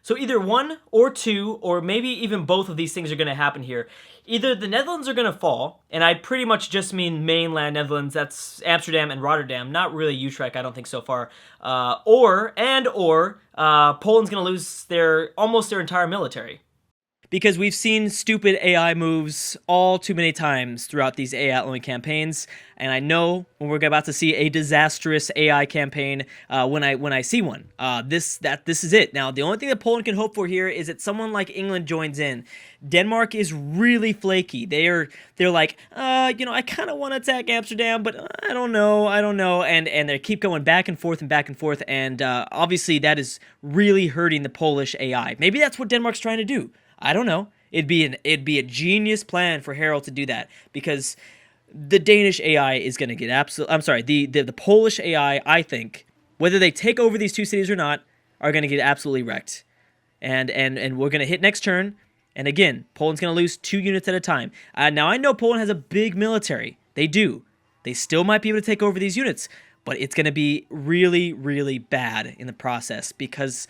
So either one or two, or maybe even both of these things are going to happen here. Either the Netherlands are going to fall, and I pretty much just mean mainland Netherlands. That's Amsterdam and Rotterdam, not really Utrecht. I don't think so far. Or Poland's going to lose almost their entire military. Because we've seen stupid AI moves all too many times throughout these AI-only campaigns, and I know when we're about to see a disastrous AI campaign when I see one. This is it. Now, the only thing that Poland can hope for here is that someone like England joins in. Denmark is really flaky. They're like, I kind of want to attack Amsterdam, but I don't know, and they keep going back and forth, and obviously that is really hurting the Polish AI. Maybe that's what Denmark's trying to do. I don't know. It'd be a genius plan for Harold to do that, because the Danish AI is going to get the Polish AI, I think, whether they take over these two cities or not, are going to get absolutely wrecked. And we're going to hit next turn, and again, Poland's going to lose 2 units at a time. Now I know Poland has a big military. They do. They still might be able to take over these units, but it's going to be really, really bad in the process, because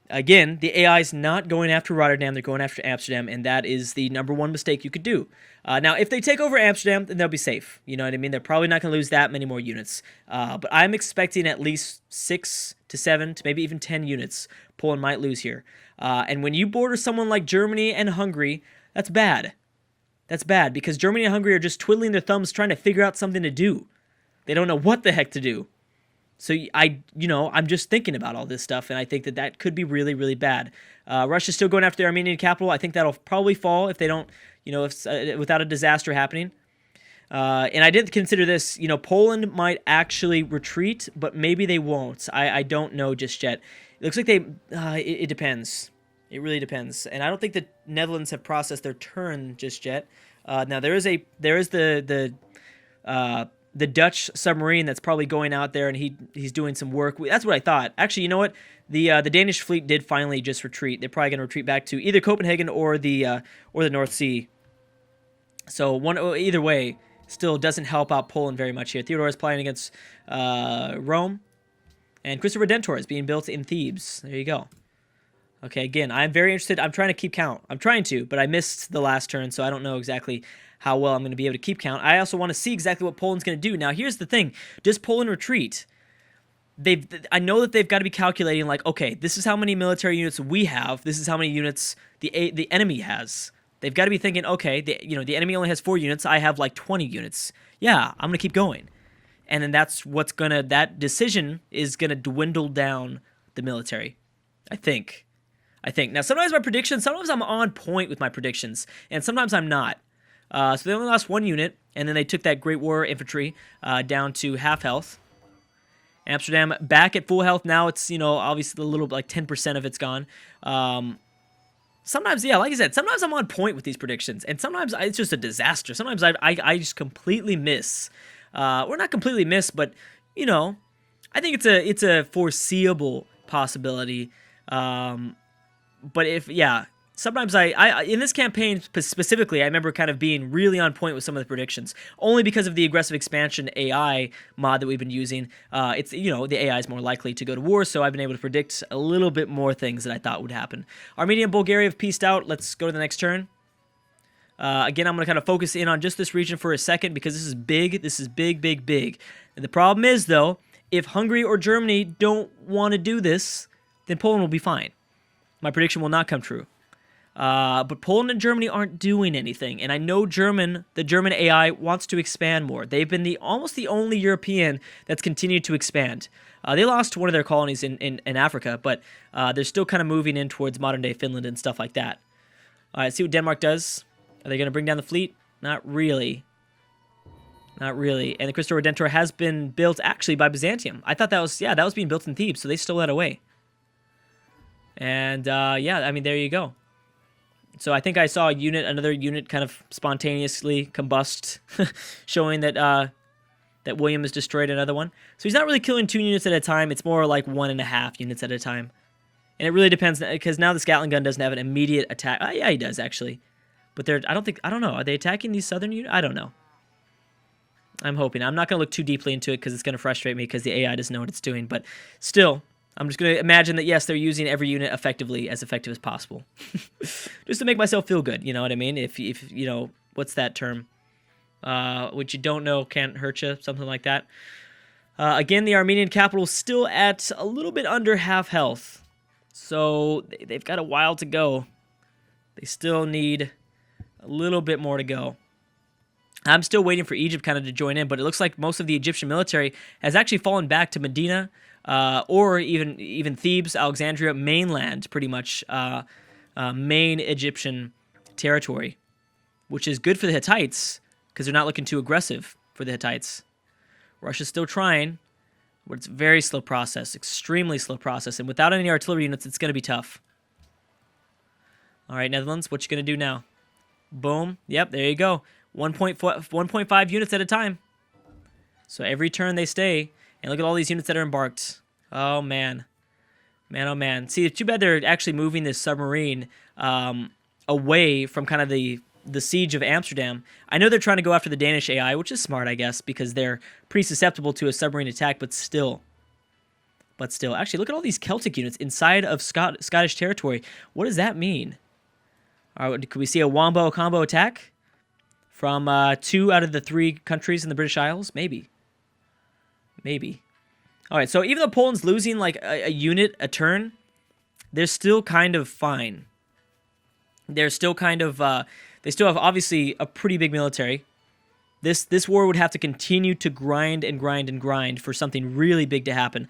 again, the AI is not going after Rotterdam, they're going after Amsterdam, and that is the number one mistake you could do. Now, if they take over Amsterdam, then they'll be safe. You know what I mean? They're probably not going to lose that many more units. But I'm expecting at least 6 to 7 to maybe even 10 units Poland might lose here. And when you border someone like Germany and Hungary, that's bad. That's bad, because Germany and Hungary are just twiddling their thumbs trying to figure out something to do. They don't know what the heck to do. So I'm just thinking about all this stuff, and I think that could be really, really bad. Russia's still going after the Armenian capital. I think that'll probably fall if they don't, without a disaster happening. And I did consider this, Poland might actually retreat, but maybe they won't. I don't know just yet. It looks like it depends. It really depends. And I don't think the Netherlands have processed their turn just yet. Now there is the Dutch submarine that's probably going out there, and he's doing some work. That's what I thought. Actually, you know what? The Danish fleet did finally just retreat. They're probably going to retreat back to either Copenhagen or the North Sea. So either way still doesn't help out Poland very much here. Theodore is playing against Rome, and Christopher Redentor is being built in Thebes. There you go. Okay, again, I'm very interested. I'm trying to keep count. I'm trying to, but I missed the last turn, so I don't know exactly how well I'm going to be able to keep count. I also want to see exactly what Poland's going to do. Now, here's the thing. Does Poland retreat? I know that they've got to be calculating, like, okay, this is how many military units we have. This is how many units the enemy has. They've got to be thinking, okay, the enemy only has 4 units. I have, like, 20 units. Yeah, I'm going to keep going. And then that decision is going to dwindle down the military, I think. Now, sometimes sometimes I'm on point with my predictions, and sometimes I'm not. So they only lost 1 unit, and then they took that Great War infantry down to half health. Amsterdam back at full health. Now it's, obviously a little, like 10% of it's gone. Sometimes, yeah, like I said, sometimes I'm on point with these predictions, and sometimes it's just a disaster. Sometimes I just completely miss. Or not completely miss, but, I think it's a foreseeable possibility. But sometimes I in this campaign specifically, I remember kind of being really on point with some of the predictions, only because of the aggressive expansion AI mod that we've been using. It's the AI is more likely to go to war, so I've been able to predict a little bit more things that I thought would happen. Armenia and Bulgaria have pieced out. Let's go to the next turn. Again, I'm going to kind of focus in on just this region for a second, because this is big. This is big, big, big. And the problem is, though, if Hungary or Germany don't want to do this, then Poland will be fine. My prediction will not come true. But Poland and Germany aren't doing anything, and I know the German AI wants to expand more. They've been almost the only European that's continued to expand. They lost one of their colonies in Africa, but they're still kind of moving in towards modern-day Finland and stuff like that. All right, let's see what Denmark does. Are they going to bring down the fleet? Not really. Not really. And the Cristo Redentor has been built, actually, by Byzantium. I thought that was being built in Thebes, so they stole that away. And, there you go. So I think I saw another unit kind of spontaneously combust, showing that that William has destroyed another one. So he's not really killing 2 units at a time. It's more like 1.5 units at a time. And it really depends, because now the Gatling gun doesn't have an immediate attack. Yeah, he does, actually. But I don't know. Are they attacking these southern units? I don't know. I'm hoping. I'm not going to look too deeply into it, because it's going to frustrate me, because the AI doesn't know what it's doing. But still, I'm just going to imagine that, yes, they're using every unit effectively, as effective as possible. Just to make myself feel good, you know what I mean? If you know, what's that term? What you don't know can't hurt you, something like that. Again, the Armenian capital is still at a little bit under half health. So they've got a while to go. They still need a little bit more to go. I'm still waiting for Egypt kind of to join in, but it looks like most of the Egyptian military has actually fallen back to Medina, or even Thebes, Alexandria, mainland, pretty much, main Egyptian territory, which is good for the Hittites because they're not looking too aggressive for the Hittites. Russia's still trying, but it's a very slow process, extremely slow process, and without any artillery units, it's going to be tough. All right, Netherlands, what you going to do now? Boom. Yep, there you go. 1.5 units at a time. So every turn they stay. And look at all these units that are embarked. Oh, man. Man, oh, man. See, it's too bad they're actually moving this submarine away from kind of the siege of Amsterdam. I know they're trying to go after the Danish AI, which is smart, I guess, because they're pretty susceptible to a submarine attack, but still. Actually, look at all these Celtic units inside of Scottish territory. What does that mean? All right, could we see a wombo combo attack from 2 out of the 3 countries in the British Isles? Maybe. All right, so even though Poland's losing like a unit a turn, they're still kind of fine. They're still kind of, they still have obviously a pretty big military. This war would have to continue to grind and grind and grind for something really big to happen,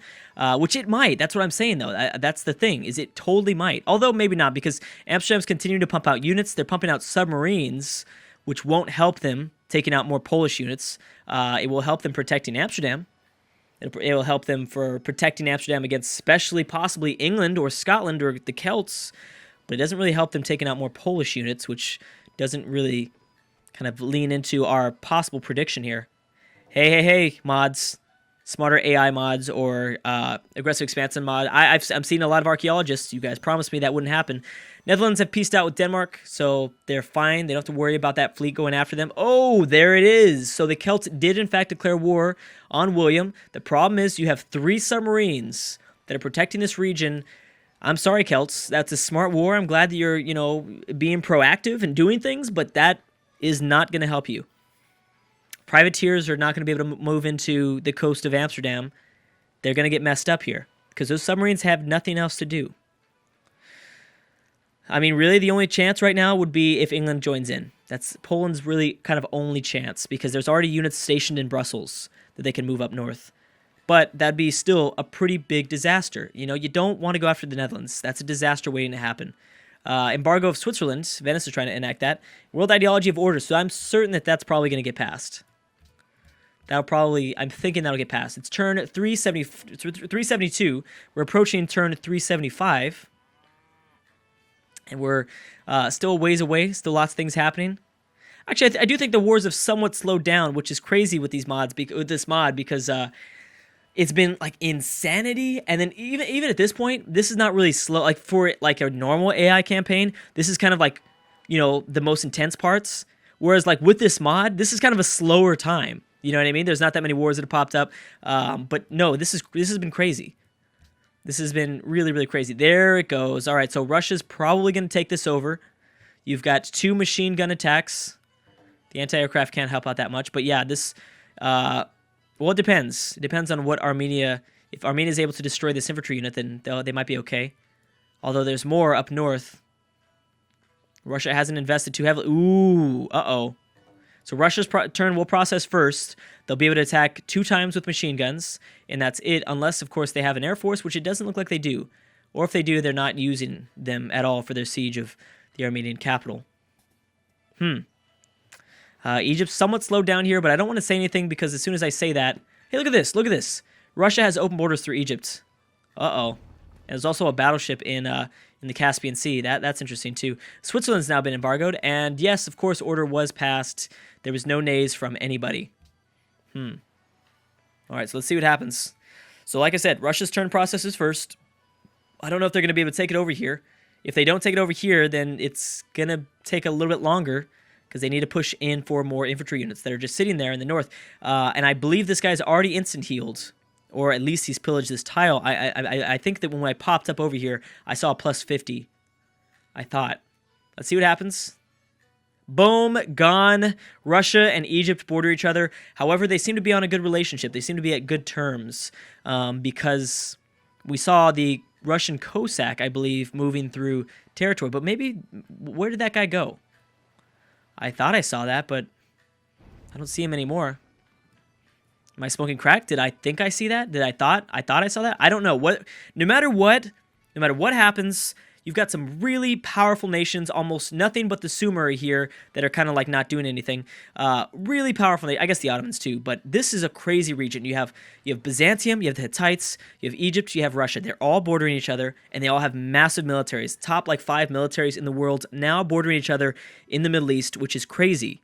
which it might. That's what I'm saying, though. That's the thing, is it totally might. Although maybe not, because Amsterdam's continuing to pump out units. They're pumping out submarines, which won't help them taking out more Polish units. It will help them protecting Amsterdam. It will help them for protecting Amsterdam against especially possibly England or Scotland or the Celts, but it doesn't really help them taking out more Polish units, which doesn't really kind of lean into our possible prediction here. Hey, mods. Smarter AI mods or aggressive expansion mod. I'm seeing a lot of archaeologists. You guys promised me that wouldn't happen. Netherlands have peaced out with Denmark, so they're fine. They don't have to worry about that fleet going after them. Oh, there it is. So the Celts did, in fact, declare war on William. The problem is you have 3 submarines that are protecting this region. I'm sorry, Celts. That's a smart war. I'm glad that you're, being proactive and doing things, but that is not going to help you. Privateers are not going to be able to move into the coast of Amsterdam. They're going to get messed up here because those submarines have nothing else to do. I mean, really, the only chance right now would be if England joins in. That's Poland's really kind of only chance because there's already units stationed in Brussels that they can move up north. But that'd be still a pretty big disaster. You don't want to go after the Netherlands. That's a disaster waiting to happen. Embargo of Switzerland. Venice is trying to enact that. World ideology of order. So I'm certain that that's probably going to get passed. I'm thinking that'll get passed. It's turn 372. We're approaching turn 375. And we're still a ways away. Still lots of things happening. Actually, I do think the wars have somewhat slowed down, which is crazy with these mods, with this mod, because it's been like insanity. And then even at this point, this is not really slow. Like for like a normal AI campaign, this is kind of like, the most intense parts. Whereas like with this mod, this is kind of a slower time. You know what I mean? There's not that many wars that have popped up. But no, this has been crazy. This has been really, really crazy. There it goes. All right, so Russia's probably going to take this over. You've got 2 machine gun attacks. The anti-aircraft can't help out that much. But yeah, this... well, it depends. It depends on what Armenia... If Armenia is able to destroy this infantry unit, then they might be okay. Although there's more up north. Russia hasn't invested too heavily. Ooh, uh-oh. So Russia's turn will process first. They'll be able to attack 2 times with machine guns, and that's it, unless, of course, they have an air force, which it doesn't look like they do. Or if they do, they're not using them at all for their siege of the Armenian capital. Egypt's somewhat slowed down here, but I don't want to say anything because as soon as I say that... Hey, look at this. Look at this. Russia has open borders through Egypt. Uh-oh. And there's also a battleship in the Caspian Sea. That's interesting, too. Switzerland's now been embargoed, and yes, of course, order was passed. There was no nays from anybody. All right, so let's see what happens. So like I said, Russia's turn processes first. I don't know if they're going to be able to take it over here. If they don't take it over here, then it's going to take a little bit longer because they need to push in for more infantry units that are just sitting there in the north. And I believe this guy's already instant healed or at least he's pillaged this tile. I think that when I popped up over here, I saw a plus 50. I thought. Let's see what happens. Boom, gone. Russia and Egypt border each other. However, they seem to be on a good relationship. They seem to be at good terms because we saw the Russian Cossack, I believe, moving through territory. But maybe, where did that guy go? I thought I saw that, but I don't see him anymore. Am I smoking crack? Did I think I see that? I thought I saw that? I don't know. No matter what happens, you've got some really powerful nations, almost nothing but the Sumeri here that are kind of like not doing anything. Really powerful. I guess the Ottomans too, but this is a crazy region. You have Byzantium, you have the Hittites, you have Egypt, you have Russia. They're all bordering each other, and they all have massive militaries. Top like 5 militaries in the world now bordering each other in the Middle East, which is crazy.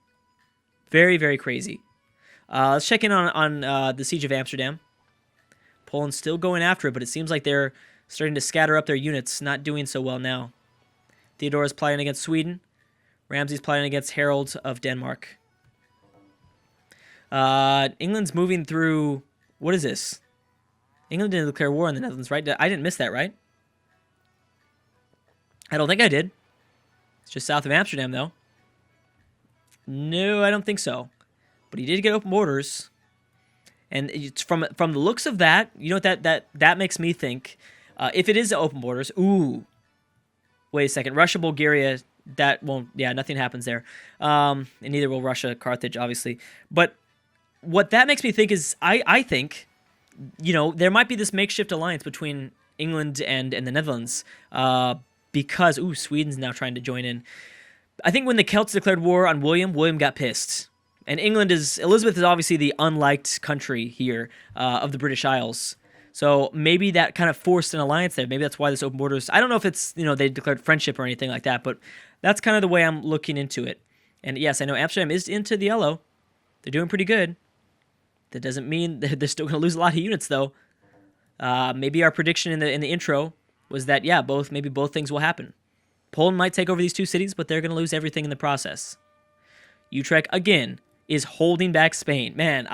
Very, very crazy. Let's check in on the Siege of Amsterdam. Poland's still going after it, but it seems like they're starting to scatter up their units, not doing so well now. Theodora's plotting against Sweden. Ramsay's plotting against Harold of Denmark. England's moving through... What is this? England didn't declare war on the Netherlands, right? I didn't miss that, right? I don't think I did. It's just south of Amsterdam, though. No, I don't think so. But he did get open borders. And it's from the looks of that, you know what that makes me think... if it is the open borders, ooh, wait a second. Russia, Bulgaria, that won't, yeah, nothing happens there. And neither will Russia, Carthage, obviously. But what that makes me think is, I think, you know, there might be this makeshift alliance between England and the Netherlands because, ooh, Sweden's now trying to join in. I think when the Celts declared war on William got pissed. And Elizabeth is obviously the unliked country here of the British Isles. So maybe that kind of forced an alliance there. Maybe that's why this open borders. I don't know if it's, you know, they declared friendship or anything like that, but that's kind of the way I'm looking into it. And yes, I know Amsterdam is into the yellow. They're doing pretty good. That doesn't mean they're still going to lose a lot of units, though. Maybe our prediction in the intro was that, yeah, maybe both things will happen. Poland might take over these 2 cities, but they're going to lose everything in the process. Utrecht, again, is holding back Spain. Man,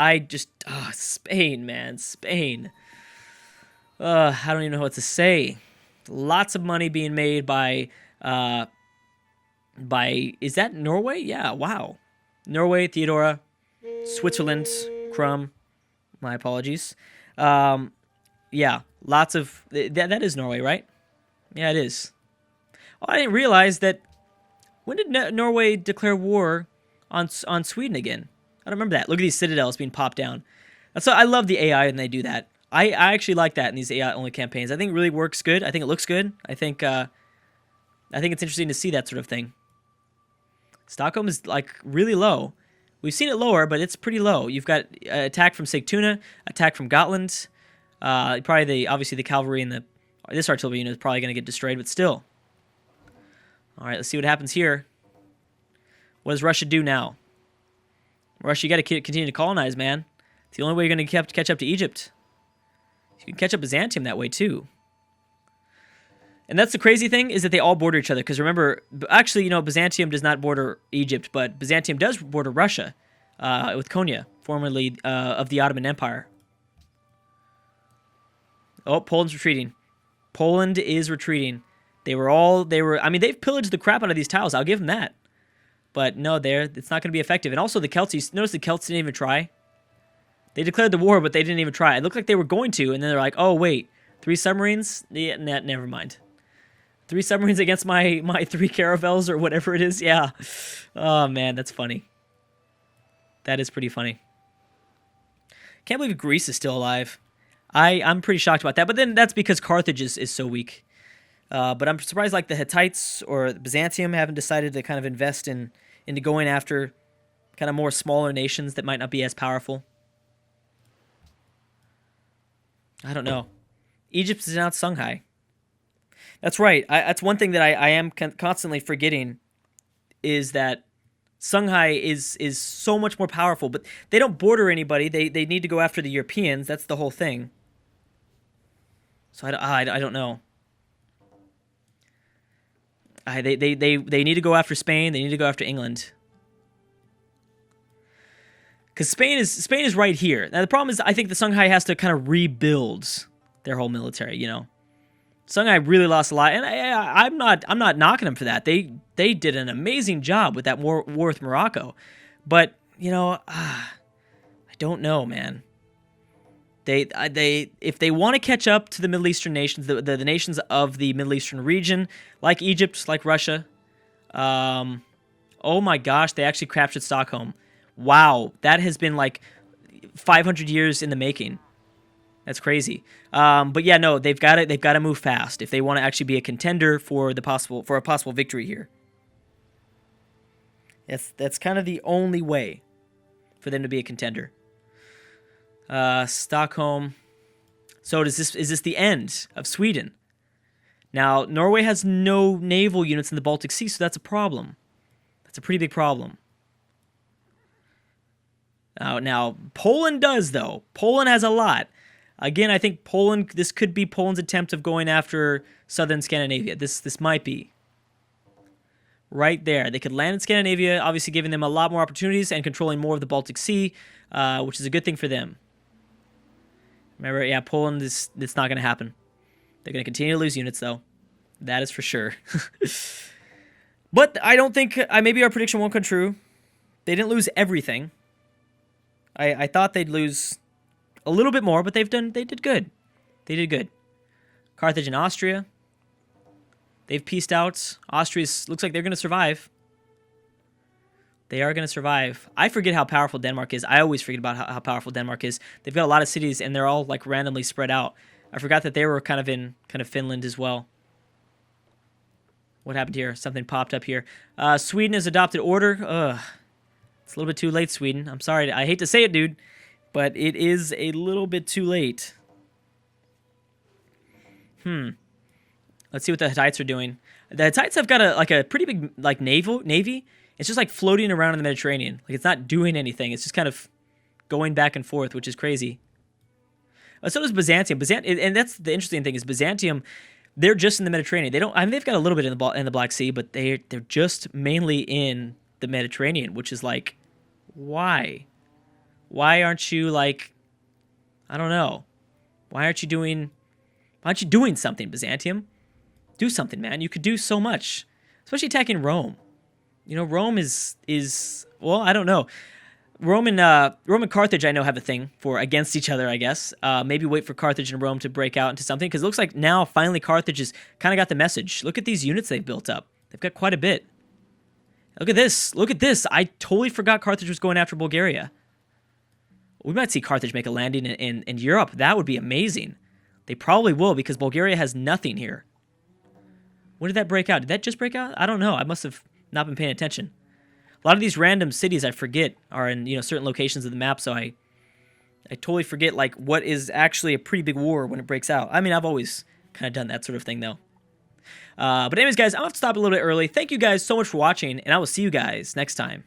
Spain, man, Spain. I don't even know what to say. Lots of money being made by, is that Norway? Yeah, wow. Norway, Theodora, Switzerland, Crumb. My apologies. Yeah, lots of, that is Norway, right? Yeah, it is. Oh, I didn't realize that, when did Norway declare war on Sweden again? I don't remember that. Look at these citadels being popped down. I love the AI when they do that. I actually like that in these AI-only campaigns. I think it really works good. I think it looks good. I think it's interesting to see that sort of thing. Stockholm is, like, really low. We've seen it lower, but it's pretty low. You've got attack from Sigtuna, attack from Gotland. Obviously the cavalry and this artillery unit is probably going to get destroyed, but still. All right, let's see what happens here. What does Russia do now? Russia, you got to continue to colonize, man. It's the only way you're going to catch up to Egypt. You can catch up Byzantium that way, too. And that's the crazy thing, is that they all border each other. Because remember, actually, you know, Byzantium does not border Egypt, but Byzantium does border Russia with Konya, formerly of the Ottoman Empire. Oh, Poland's retreating. Poland is retreating. I mean, they've pillaged the crap out of these tiles. I'll give them that. But no, it's not going to be effective. And also the Celts, notice the Celts didn't even try. They declared the war, but they didn't even try. It looked like they were going to, and then they're like, oh, wait, 3 submarines? Yeah, never mind. 3 submarines against my 3 caravels or whatever it is? Yeah. Oh, man, that's funny. That is pretty funny. Can't believe Greece is still alive. I'm pretty shocked about that, but then that's because Carthage is so weak. But I'm surprised like the Hittites or Byzantium haven't decided to kind of invest into going after kind of more smaller nations that might not be as powerful. I don't know. Egypt has announced Songhai. That's right. That's one thing that I am constantly forgetting is that Songhai is so much more powerful, but they don't border anybody. They need to go after the Europeans. That's the whole thing. So I don't know. They need to go after Spain. They need to go after England. Because Spain is right here. Now the problem is I think the Songhai has to kind of rebuild their whole military. You know, Songhai really lost a lot, and I'm not knocking them for that. They did an amazing job with that war with Morocco, but you know, I don't know, man. They if they want to catch up to the Middle Eastern nations, the nations of the Middle Eastern region, like Egypt, like Russia, oh my gosh, they actually captured Stockholm. Wow, that has been like 500 years in the making. That's crazy. But yeah, no, they've got to move fast if they want to actually be a contender for a possible victory here. That's kind of the only way for them to be a contender. Stockholm. So is this the end of Sweden? Now, Norway has no naval units in the Baltic Sea, so that's a problem. That's a pretty big problem. Now Poland does, though. Poland has a lot. Again, I think this could be Poland's attempt of going after southern Scandinavia. This might be. Right there. They could land in Scandinavia, obviously giving them a lot more opportunities and controlling more of the Baltic Sea, which is a good thing for them. Remember, yeah, Poland, it's not going to happen. They're going to continue to lose units, though. That is for sure. But I don't think, maybe our prediction won't come true. They didn't lose everything. I thought they'd lose a little bit more, but they did good. They did good. Carthage and Austria. They've pieced out. Austria looks like they're going to survive. They are going to survive. I forget how powerful Denmark is. I always forget about how powerful Denmark is. They've got a lot of cities, and they're all like randomly spread out. I forgot that they were kind of in Finland as well. What happened here? Something popped up here. Sweden has adopted order. Ugh. It's a little bit too late, Sweden. I'm sorry. I hate to say it, dude, but it is a little bit too late. Let's see what the Hittites are doing. The Hittites have got a pretty big navy. It's just like floating around in the Mediterranean. Like it's not doing anything. It's just kind of going back and forth, which is crazy. So does Byzantium. And that's the interesting thing is Byzantium. They're just in the Mediterranean. They've got a little bit in the Black Sea, but they're just mainly in the Mediterranean, which is like, why? Why aren't you like, I don't know. Why aren't you doing something, Byzantium? Do something, man. You could do so much, especially attacking Rome. You know, Rome is well, I don't know. Rome and Carthage, I know, have a thing for against each other, I guess. Maybe wait for Carthage and Rome to break out into something, because it looks like now finally Carthage has kind of got the message. Look at these units they've built up. They've got quite a bit. Look at this. Look at this. I totally forgot Carthage was going after Bulgaria. We might see Carthage make a landing in Europe. That would be amazing. They probably will, because Bulgaria has nothing here. When did that break out? Did that just break out? I don't know. I must have not been paying attention. A lot of these random cities I forget are in certain locations of the map, so I totally forget like what is actually a pretty big war when it breaks out. I mean, I've always kind of done that sort of thing though. But anyways, guys, I'm going to have to stop a little bit early. Thank you guys so much for watching, and I will see you guys next time.